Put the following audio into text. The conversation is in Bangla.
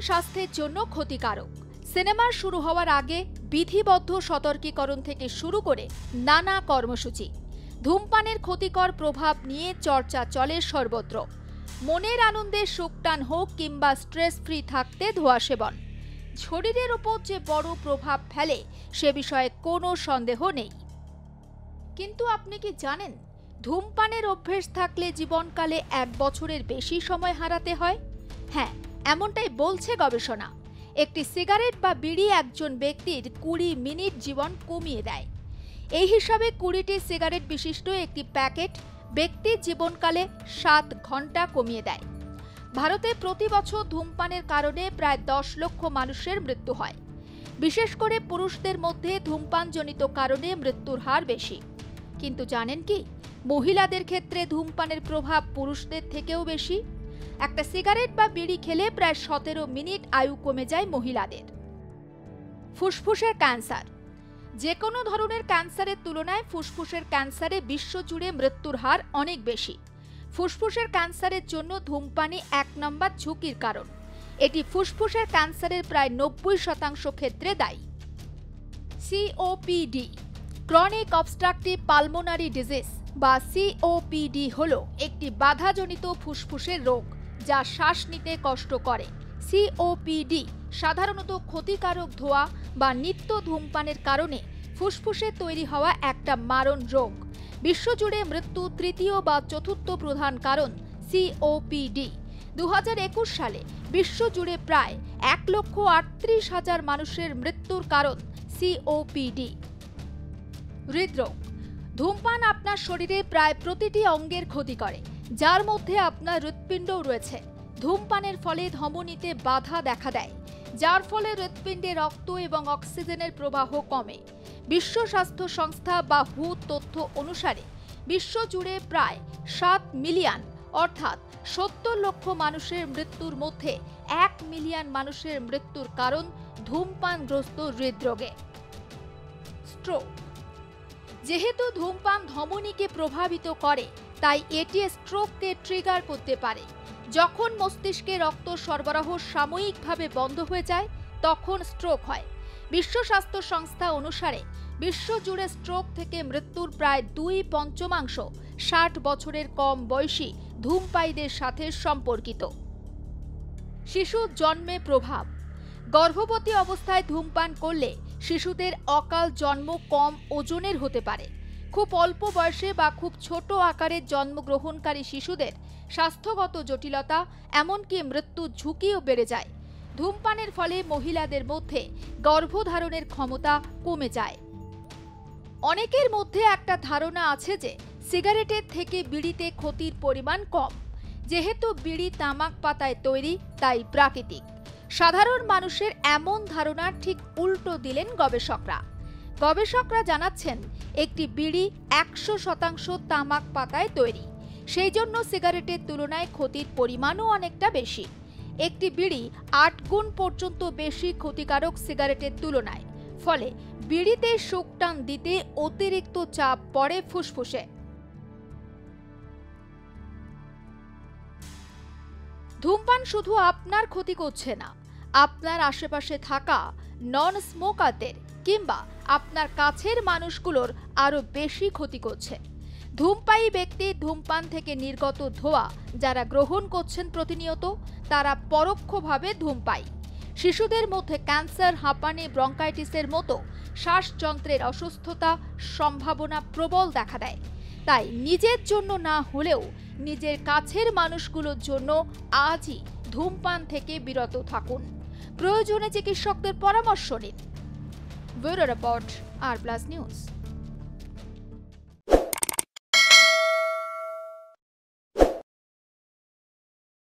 স্বাস্থ্যের জন্য ক্ষতিকারক। সিনেমার শুরু হওয়ার আগে বিধিবদ্ধ সতর্কীকরণ থেকে শুরু করে নানা কর্মসূচি। ধূমপানের ক্ষতিকর প্রভাব নিয়ে চর্চা চলে সর্বত্র। মনের আনন্দে সুখটান হোক কিংবা স্ট্রেস ফ্রি থাকতে ধোঁয়া সেবন শরীরের ওপর যে বড় প্রভাব ফেলে সে বিষয়ে কোনো সন্দেহ নেই। কিন্তু আপনি কি জানেন, ধূমপানের অভ্যেস থাকলে জীবনকালে 1 বছরের বেশি সময় হারাতে হয়? হ্যাঁ, এমনটাই বলছে গবেষণা। একটি সিগারেট বা বিড়ি একজন ব্যক্তির 20 মিনিট জীবন কমিয়ে দেয়। এই হিসাবে 20টি সিগারেট বিশিষ্ট একটি প্যাকেট ব্যক্তির জীবনকালে 7 ঘন্টা কমিয়ে দেয়। ভারতে প্রতি বছর ধূমপানের কারণে প্রায় 10 লক্ষ মানুষের মৃত্যু হয়। বিশেষ করে পুরুষদের মধ্যে ধূমপানজনিত কারণে মৃত্যুর হার বেশি। কিন্তু জানেন কি, মহিলাদের ক্ষেত্রে ধূমপানের প্রভাব পুরুষদের থেকেও বেশি। একটা সিগারেট বা বিড়ি খেলে প্রায় 17 মিনিট আয়ু কমে যায় মহিলাদের। ফুসফুসের ক্যান্সার। যে কোনো ধরনের ক্যান্সারের তুলনায় ফুসফুসের ক্যান্সারে বিশ্বজুড়ে মৃত্যুর হার অনেক বেশি। ফুসফুসের ক্যান্সারের জন্য ধূমপানই 1 নম্বর ঝুঁকির কারণ। এটি ফুসফুসের ক্যান্সারের প্রায় 90% ক্ষেত্রে দায়ী। COPD, chronic obstructive pulmonary disease বা সিওপিডি হলো একটি বাধাজনিত ফুসফুসের রোগ যা শ্বাস নিতে কষ্ট করে। সিওপিডি সাধারণত ক্ষতিকারক ধোঁয়া বা নিত্য ধূমপানের কারণে ফুসফুসে তৈরি হওয়া একটা মারণ রোগ। বিশ্বজুড়ে মৃত্যু 3য় বা 4র্থ প্রধান কারণ সিওপিডি। 2021 সালে বিশ্বজুড়ে প্রায় 1,38,000 মানুষের মৃত্যুর কারণ সিওপিডি। হৃদরোগ। ধূমপান আপনার শরীরে প্রায় প্রতিটি অঙ্গের ক্ষতি করে, যার মধ্যে আপনার হৃৎপিণ্ডও রয়েছে। ধূমপানের ফলে ধমনীতে বাধা দেখা দেয়, যার ফলে হৃৎপিণ্ডে রক্ত এবং অক্সিজেনের প্রবাহ কমে। বিশ্ব স্বাস্থ্য সংস্থা বা হু তথ্য অনুসারে বিশ্বজুড়ে প্রায় 7 মিলিয়ন অর্থাৎ 70 লক্ষ মানুষের মৃত্যুর মধ্যে 1 মিলিয়ন মানুষের মৃত্যুর কারণ ধূমপানগ্রস্ত হৃদরোগে। স্ট্রোক। যেহেতু ধূমপান ধমনীকে প্রভাবিত করে, তাই এটি স্ট্রোককে ট্রিগার করতে পারে। যখন মস্তিষ্কে রক্ত সরবরাহ সাময়িকভাবে বন্ধ হয়ে যায়, তখন স্ট্রোক হয়। বিশ্ব স্বাস্থ্য সংস্থা অনুসারে বিশ্বজুড়ে স্ট্রোক থেকে মৃত্যুর প্রায় 2/5 60 বছরের কম বয়সী ধূমপায়ীদের সাথে সম্পর্কিত। শিশু জন্মে প্রভাব। গর্ভবতী অবস্থায় ধূমপান করলে শিশুদের অকাল জন্ম কম ওজনের হতে পারে। খুব অল্প বয়সে বা খুব ছোট আকারের জন্মগ্রহণকারী শিশুদের স্বাস্থ্যগত জটিলতা এমনকি মৃত্যুর ঝুঁকিও বেড়ে যায়। ধূমপানের ফলে মহিলাদের মধ্যে গর্ভধারণের ক্ষমতা কমে যায়। অনেকের মধ্যে একটা ধারণা আছে যে সিগারেটের থেকে বিড়িতে ক্ষতির পরিমাণ কম। যেহেতু বিড়ি তামাক পাতায় তৈরি, তাই প্রাকৃতিক। সাধারণ মানুষের এমন ধারণার ঠিক উল্টো দিলেন গবেষকরা। গবেষকরা জানাচ্ছেন, একটি বিড়ি 100% তামাক পাতায় তৈরি, সেই জন্য সিগারেটের তুলনায় ক্ষতির পরিমাণও অনেকটা বেশি। একটি বিড়ি 8 গুণ পর্যন্ত বেশি ক্ষতিকারক সিগারেটের তুলনায়। ফলে বিড়িতে সুখটান দিতে অতিরিক্ত চাপ পড়ে ফুসফুসে। ধূমপান শুধু আপনার ক্ষতি করছে না, আপনার আশেপাশে থাকা নন স্মোকারদের কিংবা আপনার কাছের মানুষগুলোর আরো বেশি ক্ষতি করছে। ধূমপায়ী ব্যক্তি ধূমপান থেকে নির্গত ধোঁয়া যারা গ্রহণ করছেন প্রতিনিয়ত, তারা পরোক্ষভাবে ধূমপায়ী। শিশুদের মধ্যে ক্যান্সার, হাঁপানি, ব্রঙ্কাইটিসের মতো শ্বাসযন্ত্রের অসুস্থতা সম্ভাবনা প্রবল দেখা দেয়। তাই নিজের জন্য না হলেও নিজের কাছের মানুষগুলোর জন্য আজই ধূমপান থেকে বিরত থাকুন। প্রয়োজনে চিকিৎসকদের পরামর্শ নিন। ব্যুরো রিপোর্ট, আর প্লাস নিউজ।